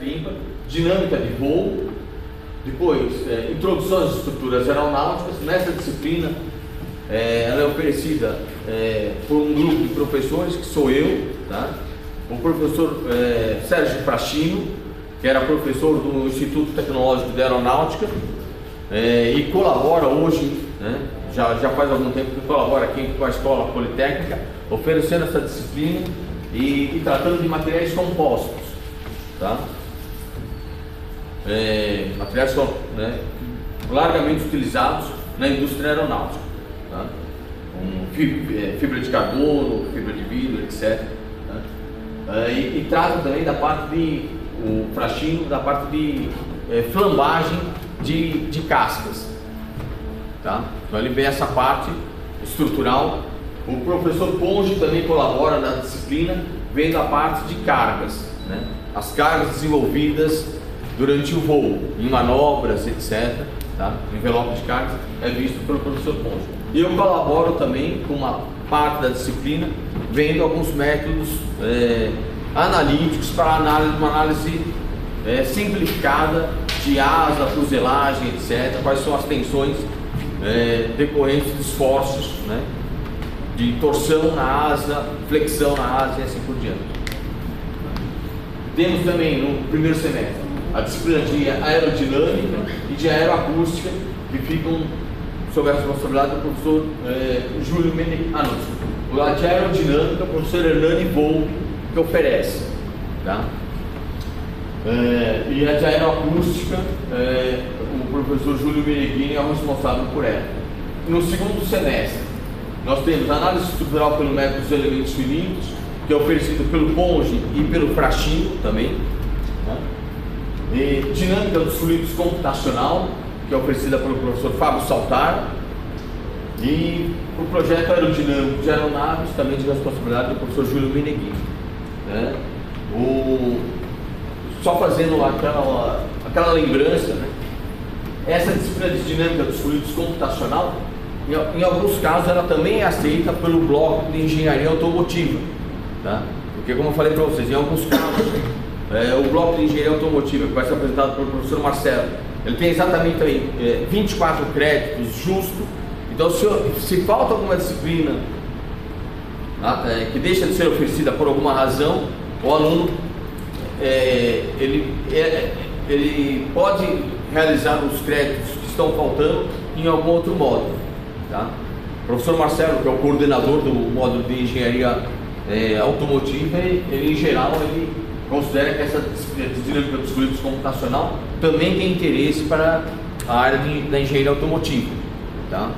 limpa, dinâmica de voo, depois introdução às estruturas aeronáuticas. Nessa disciplina ela é oferecida por um grupo de professores, que sou eu, tá? O professor Sérgio Frachino, que era professor do Instituto Tecnológico de Aeronáutica, e colabora hoje, né, já faz algum tempo que colabora aqui com a Escola Politécnica, oferecendo essa disciplina e tratando de materiais compostos, tá? Materiais que são, né, largamente utilizados na indústria aeronáutica, tá? Fibra de carbono, fibra de vidro, etc. Tá? E trata também da parte o Frachino, da parte de flambagem de cascas, tá? Então ele vê essa parte estrutural. O professor Ponge também colabora na disciplina, vendo a parte de cargas, né? As cargas desenvolvidas durante o voo, em manobras, etc. Tá? O envelope de cargas é visto pelo professor Ponge. E eu colaboro também com uma parte da disciplina, vendo alguns métodos analíticos para uma análise simplificada de asa, fuselagem, etc. Quais são as tensões decorrentes de esforços, né, de torção na asa, flexão na asa e assim por diante. Temos também no primeiro semestre a disciplina de aerodinâmica e de aeroacústica, que ficam sob a responsabilidade do professor Júlio Meneghini. A de aerodinâmica, o professor Hernani Volpe, que oferece, tá? E a de aeroacústica, o professor Júlio Meneghini é o responsável por ela. No segundo semestre, nós temos análise estrutural pelo método dos elementos finitos, que é oferecido pelo Ponge e pelo Frachino também, tá? E dinâmica dos fluidos computacional, que é oferecida pelo professor Fábio Saltar, e o projeto aerodinâmico de aeronaves, também de responsabilidade do professor Júlio Meneghini, né? Só fazendo aquela lembrança, né? Essa disciplina de dinâmica dos fluidos computacional, em alguns casos, ela também é aceita pelo bloco de engenharia automotiva, tá? Porque, como eu falei para vocês, em alguns casos, o bloco de engenharia automotiva, que vai ser apresentado pelo professor Marcelo, ele tem exatamente também 24 créditos justo. Então, se falta alguma disciplina que deixa de ser oferecida por alguma razão, o aluno ele pode realizar os créditos que estão faltando em algum outro módulo, tá? O professor Marcelo, que é o coordenador do módulo de engenharia automotiva, ele em geral considera que essa disciplina de dinâmica dos fluidos computacional também tem interesse para a área da engenharia automotiva, tá?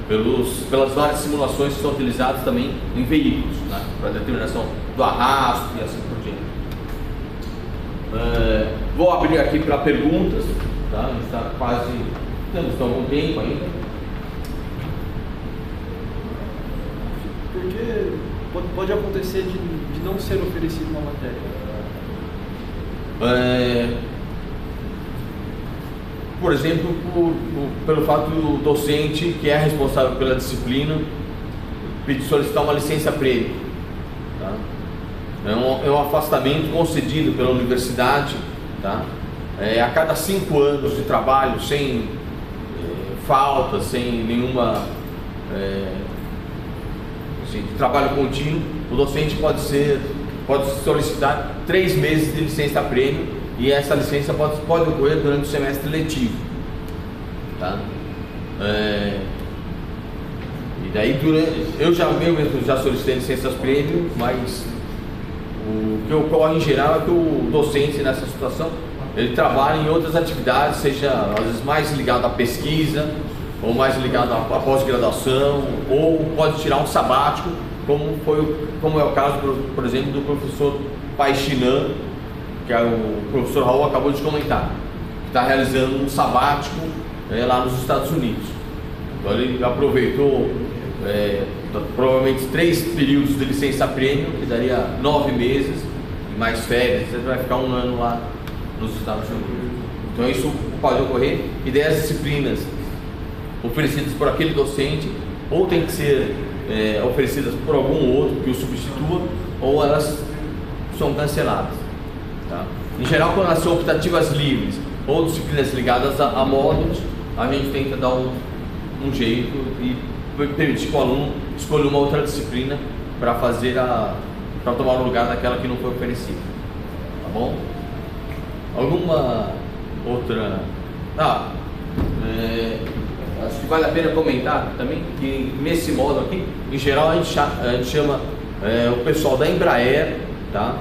Pelas várias simulações que são utilizadas também em veículos, né, para determinação do arrasto e assim por diante. Vou abrir aqui para perguntas, tá? A gente está quase, temos algum tempo ainda. Porque pode acontecer de não ser oferecido uma matéria. Por exemplo, pelo fato do docente, que é responsável pela disciplina, solicitar uma licença-prêmio, tá? É um afastamento concedido pela universidade, tá? A cada 5 anos de trabalho, sem falta, sem nenhuma de trabalho contínuo, o docente pode solicitar 3 meses de licença-prêmio, e essa licença pode ocorrer durante o semestre letivo, tá? E daí eu mesmo já solicitei licenças-prêmio, mas o que ocorre em geral é que o docente nessa situação, ele trabalha em outras atividades, seja às vezes mais ligado à pesquisa, ou mais ligado à pós-graduação, ou pode tirar um sabático, como é o caso, por exemplo, do professor Paixinan, que o professor Raul acabou de comentar, que está realizando um sabático lá nos Estados Unidos. Então ele aproveitou provavelmente 3 períodos de licença-prêmio, que daria 9 meses, e mais férias, você vai ficar 1 ano lá nos Estados Unidos. Então isso pode ocorrer, e daí as disciplinas oferecidas por aquele docente ou tem que ser oferecidas por algum outro que o substitua, ou elas são canceladas, tá? Em geral, quando elas são optativas livres ou disciplinas ligadas a módulos, a gente tenta dar um jeito e permitir que o aluno escolha uma outra disciplina para tomar o lugar daquela que não foi oferecida. Tá bom? Alguma outra... acho que vale a pena comentar também que nesse módulo aqui, em geral a gente chama o pessoal da Embraer, tá?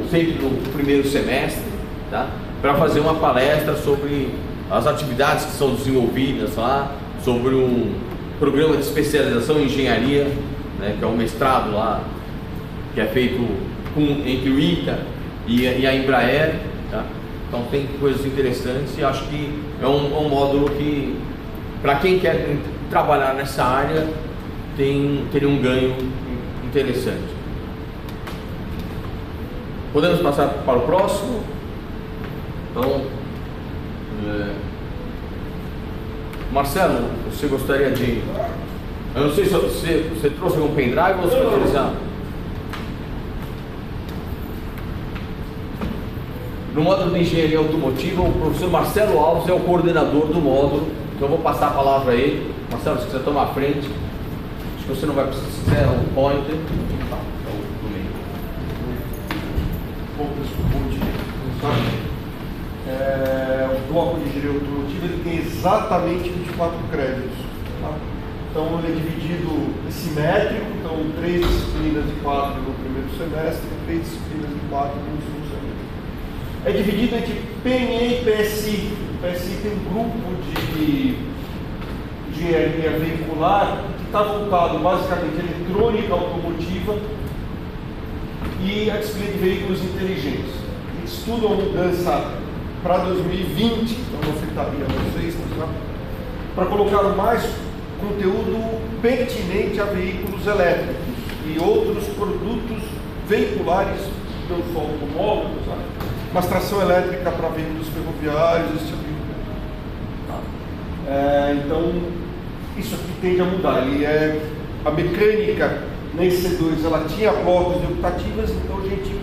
Sempre no primeiro semestre, tá? Para fazer uma palestra sobre as atividades que são desenvolvidas lá, sobre um programa de especialização em engenharia, né, que é um mestrado lá, que é feito entre o ITA e a Embraer, tá? Então tem coisas interessantes e acho que é um módulo que, para quem quer trabalhar nessa área, teria um ganho interessante. Podemos passar para o próximo? Então, Marcelo, você gostaria de... Eu não sei se você trouxe algum pendrive ou você vai utilizar? No módulo de engenharia automotiva, o professor Marcelo Alves é o coordenador do módulo, então eu vou passar a palavra a ele. Marcelo, se quiser tomar a frente, acho que você não vai precisar, se quiser um pointer. O bloco de engenharia automotiva ele tem exatamente 24 créditos. Tá? Então ele é dividido simétrico, então 3 disciplinas de 4 no primeiro semestre e 3 disciplinas de 4 no segundo semestre. É dividido entre PNE e PSI. O PSI tem um grupo de engenharia veicular que está voltado basicamente à eletrônica automotiva e a disciplina de veículos inteligentes. Eles estudam a mudança para 2020, então não afetaria vocês, para colocar mais conteúdo pertinente a veículos elétricos e outros produtos veiculares, não só automóveis, mas tração elétrica para veículos ferroviários, esse tipo de coisa. Então, isso aqui tende a mudar. A mecânica na EC2 ela tinha blocos de optativas, então a gente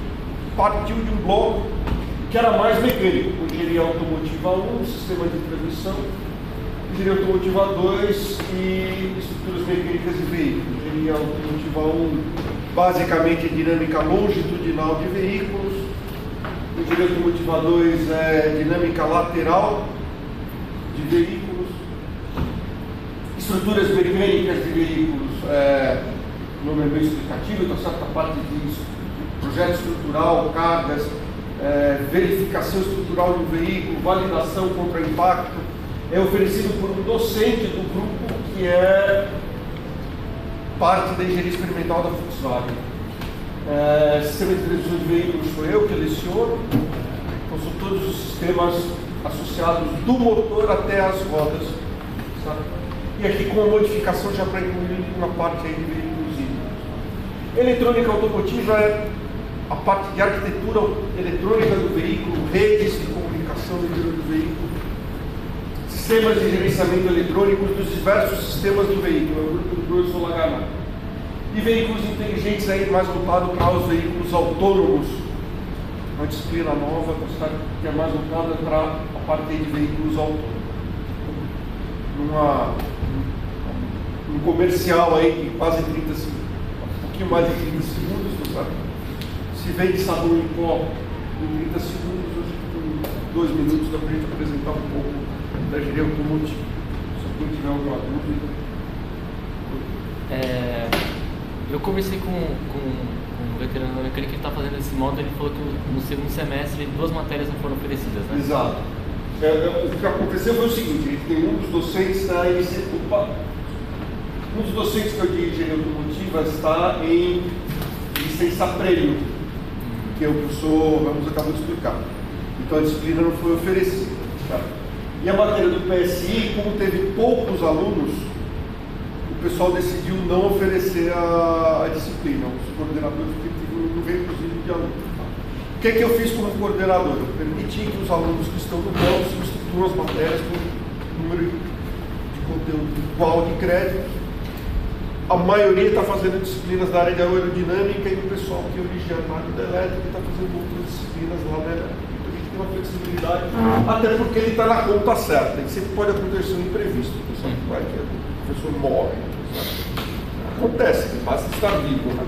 partiu de um bloco que era mais mecânico, engenharia automotiva 1, sistema de transmissão, engenharia automotiva 2 e estruturas mecânicas de veículos. Engenharia automotiva 1, basicamente dinâmica longitudinal de veículos. Engenharia automotiva 2 é dinâmica lateral de veículos. Estruturas mecânicas de veículos, não é meio explicativo, então certa parte de projeto estrutural, cargas, verificação estrutural do veículo, validação contra impacto, é oferecido por um docente do grupo que é parte da engenharia experimental da Volkswagen. Sistema de televisão de veículos sou eu que leciono, então são todos os sistemas associados do motor até as rodas, sabe? E aqui com a modificação já para incluir uma parte aí de veículos híbridos. Eletrônica automotiva é a parte de arquitetura eletrônica do veículo, redes de comunicação dentro do veículo, sistemas de gerenciamento eletrônico dos diversos sistemas do veículo, é o grupo do professor Lagana. E veículos inteligentes aí mais voltado para os veículos autônomos, uma disciplina nova que é mais voltada para a parte de veículos autônomos. Um comercial aí de quase 30 segundos, um pouquinho mais de 30 segundos, sabe? Se vende sabão em pó em 30 segundos, hoje com 2 minutos dá para a gente apresentar um pouco da engenharia automotiva. Se alguém tiver alguma dúvida. Eu conversei com um veterano da mecânica que está fazendo esse módulo, ele falou que no segundo semestre 2 matérias não foram oferecidas, né? Exato. O que aconteceu foi o seguinte, tem um dos docentes da um dos docentes que eu de engenharia automotiva está em licença prêmio, que o professor Ramos acabou de explicar. Então a disciplina não foi oferecida. Tá? E a matéria do PSI, como teve poucos alunos, o pessoal decidiu não oferecer a disciplina. Os coordenadores teve um reduzido de alunos. O que é que eu fiz como coordenador? Eu permiti que os alunos que estão no bloco substituam as matérias com número de conteúdo igual de créditos. A maioria está fazendo disciplinas da área de aerodinâmica e o pessoal que origina a máquina elétrica está fazendo outras disciplinas lá da elétrica. acessibilidade, até porque ele está na conta certa. E sempre pode acontecer um imprevisto, pessoal. Vai que o professor morre. Acontece, basta estar vivo. Né?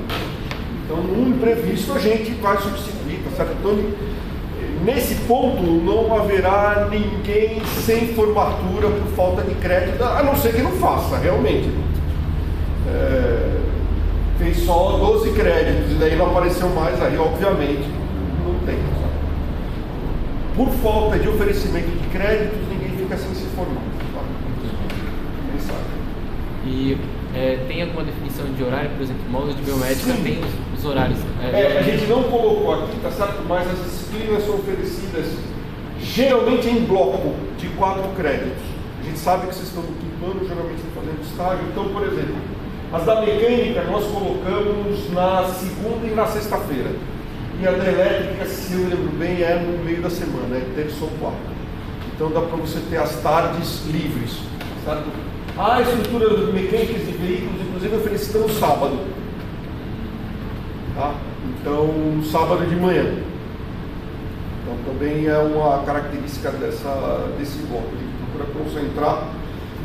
Então, num imprevisto, a gente vai substituir, tá certo? Então, nesse ponto, não haverá ninguém sem formatura por falta de crédito, a não ser que não faça, realmente. Fez só 12 créditos e daí não apareceu mais, aí obviamente não tem. Sabe? Por falta de oferecimento de créditos, ninguém fica sem se formar. Sabe? Ninguém sabe. E tem alguma definição de horário? Por exemplo, módulo de biomédica tem os horários. A gente não colocou aqui, tá certo? Mas as disciplinas são oferecidas geralmente em bloco de 4 créditos. A gente sabe que vocês estão no quinto ano, geralmente estão fazendo estágio. Então, por exemplo, as da mecânica nós colocamos na segunda e na sexta-feira. E a da elétrica, se eu lembro bem, é no meio da semana, é terça ou quarta. Então dá para você ter as tardes livres. Certo? A estrutura mecânicas de veículos, inclusive, é oferecida no sábado. Tá? Então, sábado de manhã. Então também é uma característica desse bloco. A gente procura concentrar.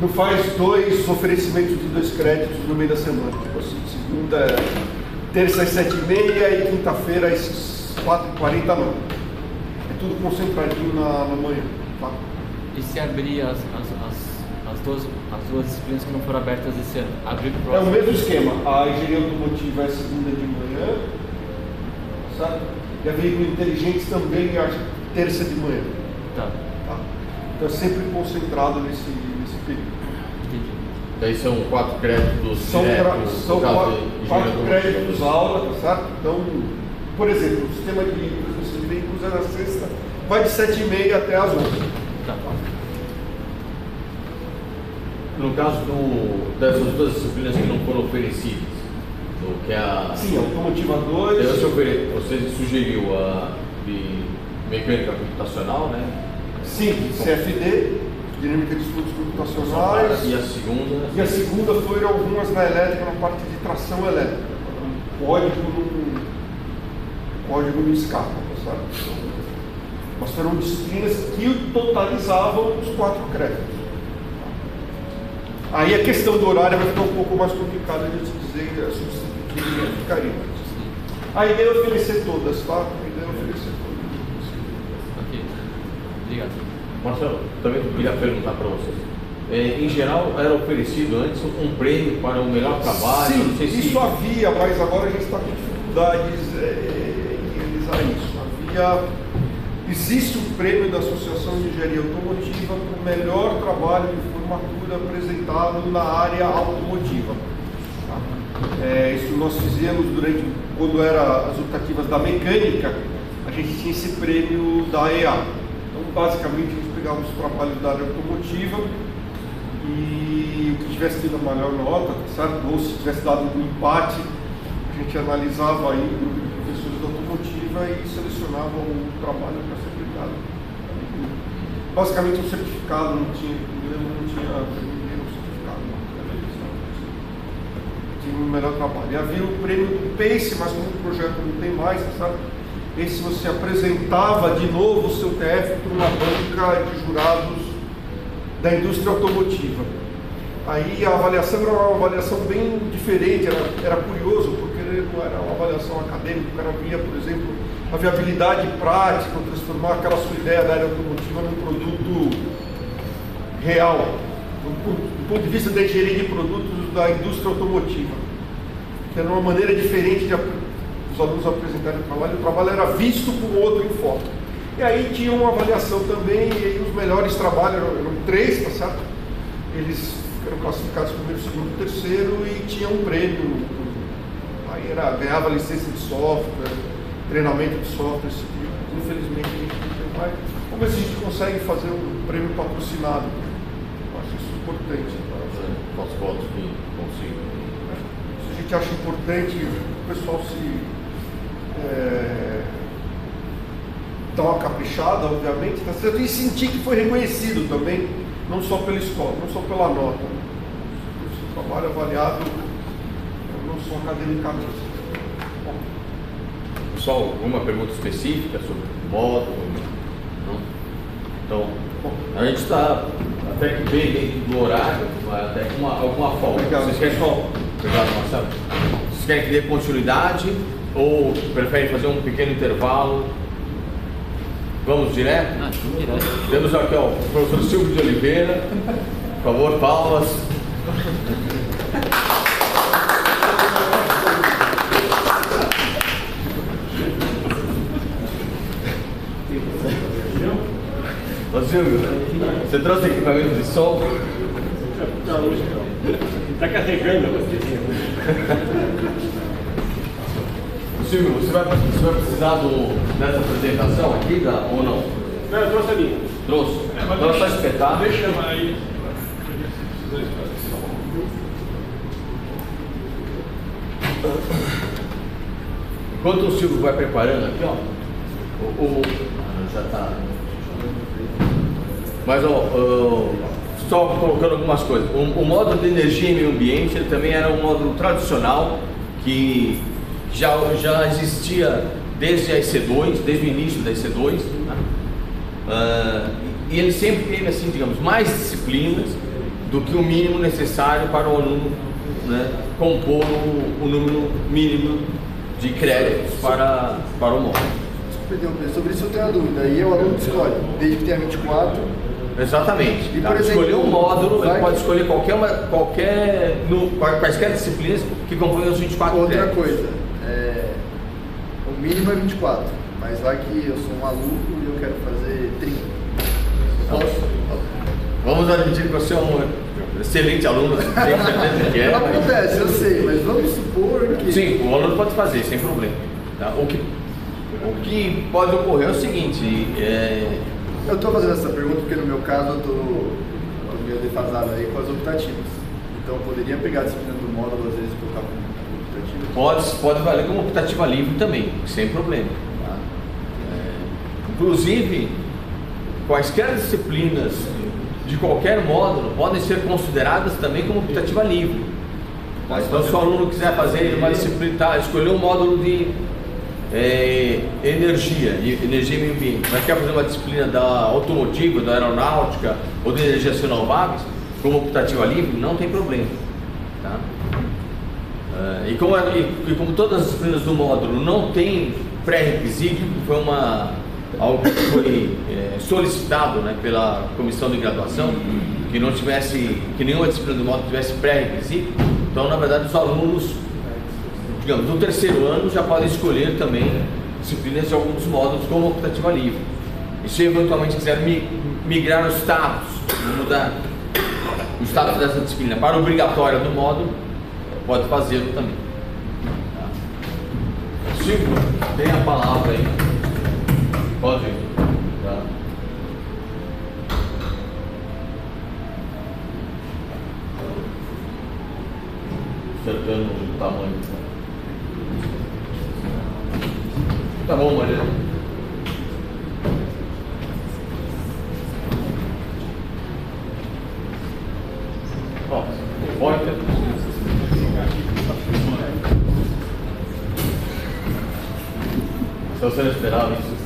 Não faz 2 oferecimentos de 2 créditos no meio da semana. Tipo assim, segunda, terça às 7h30 e quinta-feira às 4h40 não. É tudo concentradinho na manhã. Tá? E se abrir as duas disciplinas que não foram abertas esse ano? Abrir pro próximo? É o mesmo esquema. A engenharia automotiva é segunda de manhã, sabe? E a veículo inteligentes também é terça de manhã. Tá. Então é sempre concentrado nesse período. Entendi. Daí são 4 créditos São diretos, são no caso 4 de créditos aula, tá certo? Então, por exemplo, o sistema de transmissão de veículos é na sexta, vai de 7h30 até às 11h. Tá. No caso dessas 2 disciplinas que não foram oferecidas, que é a... Sim, automotiva 2. Você sugeriu a de mecânica computacional, né? Sim, CFD, dinâmica de estudos computacionais. E a segunda? E a segunda foram algumas na elétrica, na parte de tração elétrica. Código no escapa, sabe? Mas foram disciplinas que totalizavam os 4 créditos. Aí a questão do horário vai ficar um pouco mais complicada de dizer a substituir ficaria. A ideia é oferecer todas, tá? A ideia é oferecer todas. Ok. Obrigado. Marcelo, também queria perguntar para vocês. Em geral, era oferecido antes um prêmio para o melhor trabalho? Sim, não sei se... isso havia, mas agora a gente está com dificuldades em realizar isso. Existe um prêmio da Associação de Engenharia Automotiva para o melhor trabalho de formatura apresentado na área automotiva. Tá? Isso nós fizemos quando eram as optativas da mecânica, a gente tinha esse prêmio da EA. Então, basicamente, a gente pegava os trabalhos da área automotiva e o que tivesse tido a maior nota, certo? Ou se tivesse dado um empate, a gente analisava aí o grupo de professores da automotiva e selecionava o trabalho para ser aplicado. Basicamente, um certificado, não tinha um certificado, tinha um melhor trabalho. E havia o prêmio do PACE, mas como o projeto não tem mais, sabe? Esse você apresentava de novo o seu TF para uma banca de jurados da indústria automotiva. Aí a avaliação era uma avaliação bem diferente, era curioso, porque não era uma avaliação acadêmica, o cara via, por exemplo, a viabilidade prática, transformar aquela sua ideia da área automotiva num produto real, do ponto de vista da engenharia de produtos da indústria automotiva. Que era uma maneira diferente de os alunos apresentarem o trabalho era visto com outro enfoque. E aí tinha uma avaliação também, e aí os melhores trabalhos eram 3, tá certo? Eles foram classificados primeiro, segundo, terceiro e tinha um prêmio. Aí ganhava licença de software, treinamento de software, esse tipo. Infelizmente a gente não tem mais. Vamos ver se a gente consegue fazer um prêmio patrocinado. Eu acho isso importante. Com as fotos que consigo. Isso a gente acha importante o pessoal se dar uma caprichada, obviamente, tá certo? E sentir que foi reconhecido também, não só pela escola, não só pela nota. O seu trabalho avaliado não só academicamente. Pessoal, alguma pergunta específica sobre o módulo? Não? Então, a gente está até que bem dentro do horário, até com alguma folga. Vocês querem só? Obrigado, Marcelo. Vocês querem que dê continuidade ou preferem fazer um pequeno intervalo? Vamos direto? Vamos direto. Temos aqui ó, o professor Silvio de Oliveira. Por favor, palmas. Ô Silvio, você trouxe equipamento de som? Está carregando a Silvio, você vai precisar dessa apresentação aqui ou não? Não, eu trouxe a minha. Trouxe? Então é só espetar. Deixa eu chamar aí. Enquanto o Silvio vai preparando aqui, ó. Já está. Mas só colocando algumas coisas. O módulo de energia e meio ambiente ele também era um módulo tradicional que já existia desde a IC2, desde o início da IC2, né? E ele sempre teve, assim, digamos, mais disciplinas do que o mínimo necessário para o aluno, né, compor o número mínimo de créditos para o módulo. Sobre isso eu tenho uma dúvida, e o aluno escolhe, desde que tenha 24. Exatamente. E, por exemplo, escolher um módulo, ele pode escolher quaisquer disciplinas que compõem os 24 Outra créditos. coisa, o mínimo é 24, mas vai que eu sou um aluno e eu quero fazer 30. Posso? Vamos admitir que você é um excelente aluno, tenho certeza que é. Não acontece, eu sei, mas vamos supor que... Sim, o aluno pode fazer, sem problema. Tá? O que pode ocorrer é o seguinte... Eu estou fazendo essa pergunta porque no meu caso eu estou meio defasado aí com as optativas. Então eu poderia pegar a disciplina do módulo, às vezes colocar como optativa. Pode valer como optativa livre também, sem problema. Tá? Inclusive, quaisquer disciplinas de qualquer módulo podem ser consideradas também como optativa livre. Tá? Então, se o aluno quiser fazer uma disciplina, escolher um módulo de energia e meio ambiente, mas quer fazer uma disciplina da automotiva, da aeronáutica ou de energias renováveis como optativa livre, não tem problema. Tá? E como todas as disciplinas do módulo não tem pré-requisito, foi algo que foi solicitado, né, pela comissão de graduação, que nenhuma disciplina do módulo tivesse pré-requisito, então na verdade os alunos, digamos, no terceiro ano já podem escolher também disciplinas de alguns módulos como optativa livre. E se eventualmente quiser migrar o status, mudar o status dessa disciplina para obrigatória do módulo, pode fazê-lo também. Tá? Silvio, tem a palavra aí. Pode ir. Tá? Acertando o tamanho. Tá bom, Maria. Ó, pode. Se você não esperava isso.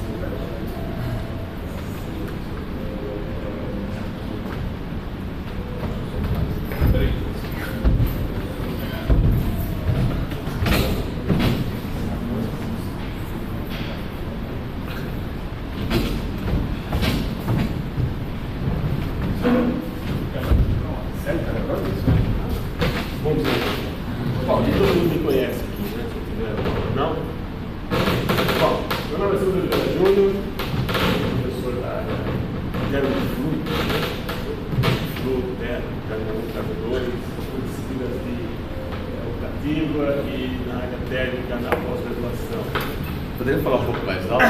Poderia falar um pouco mais alto?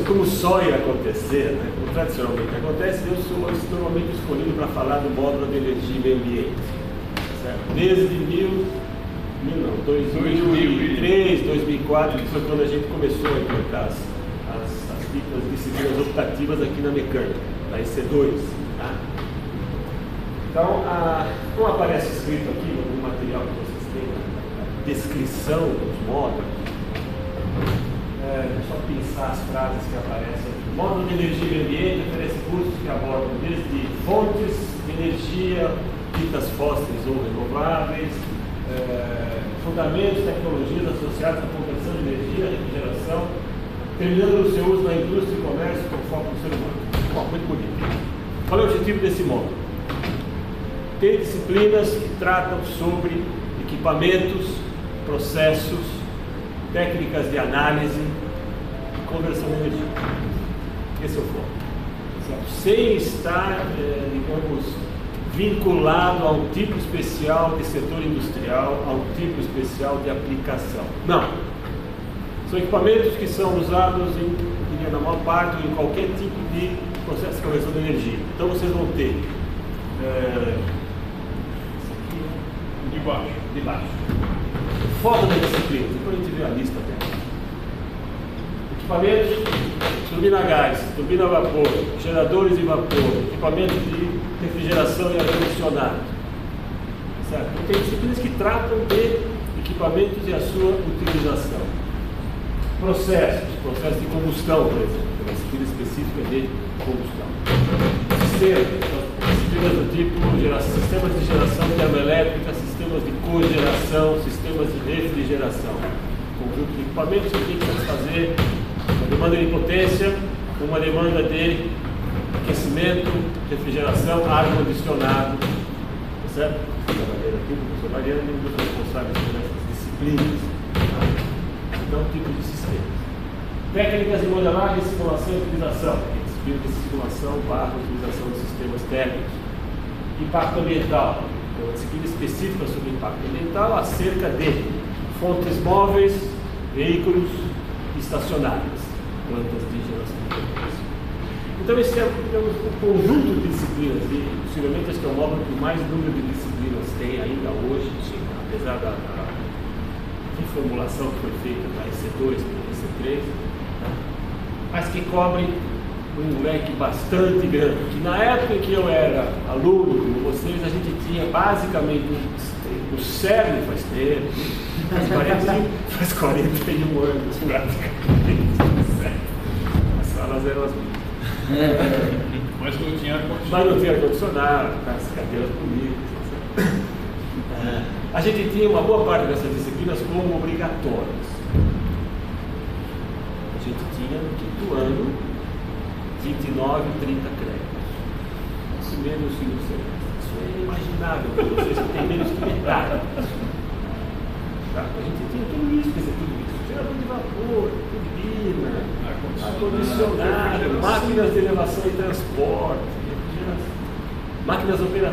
Como sonha acontecer, né? Como tradicionalmente acontece, eu sou normalmente escolhido para falar do módulo de energia e meio ambiente. Certo? Desde 2003, 2004, que foi quando a gente começou a implantar as disciplinas optativas aqui na mecânica, na IC2. Tá? Então, como aparece escrito aqui no material que vocês têm, a descrição dos módulos, só pincelar aparece aqui. O módulo de energia e meio ambiente oferece cursos que abordam desde fontes de energia ditas fósseis ou renováveis, fundamentos, tecnologias associadas à conversão de energia, refrigeração, terminando o seu uso na indústria e comércio com foco no ser humano. Bom, muito bonito. Qual é o objetivo desse módulo? Ter disciplinas que tratam sobre equipamentos, processos, técnicas de análise e conversão de energia. Esse é o foco. Certo? Sem estar, digamos, vinculado a um tipo especial de setor industrial, a um tipo especial de aplicação. Não. São equipamentos que são usados na maior parte em qualquer tipo de processo de conversão de energia. Então vocês vão ter isso aqui de baixo. Foco da disciplina, depois a gente vê a lista até. Equipamentos, turbina a gás, turbina a vapor, geradores de vapor, equipamentos de refrigeração e ar-condicionado. Certo? Então, tem disciplinas que tratam de equipamentos e a sua utilização. Processos de combustão, por exemplo, uma disciplina específica de combustão. Disciplinas do tipo sistemas de geração termoelétrica, sistemas de cogeração, sistemas de refrigeração. Conjunto de equipamentos que tem que satisfazer uma demanda de potência, uma demanda de aquecimento, refrigeração, ar-condicionado. Certo? Aqui, o professor Mariano é um dos responsáveis por essas disciplinas. Então, tipo de sistemas. Técnicas de modelagem, simulação e utilização. Disciplina de simulação barra utilização de sistemas técnicos. Impacto ambiental. Então, uma disciplina específica sobre impacto ambiental acerca de fontes móveis, veículos estacionários, plantas de geração de potência. Então, esse é, digamos, o conjunto de disciplinas, e possivelmente este é o módulo que mais número de disciplinas tem ainda hoje, apesar da reformulação que foi feita para EC2 e EC3, mas que cobre um leque bastante grande. Que na época em que eu era aluno como vocês, a gente tinha basicamente o CERN faz tempo, faz 41 anos praticamente. As salas eram as mesmas. Mas não tinha ar-condicionado. Mas não tinha ar-condicionado, as cadeiras bonitas. A gente tinha uma boa parte dessas disciplinas como obrigatórias. A gente tinha no quinto ano 29, 30 créditos. Isso menos no semestre. Isso é inimaginável para vocês que têm menos que metade. Tá? A gente tinha tudo isso, quer dizer, tudo isso. Gerador de vapor, turbina, ar-condicionado, máquinas de elevação e transporte, máquinas operativas.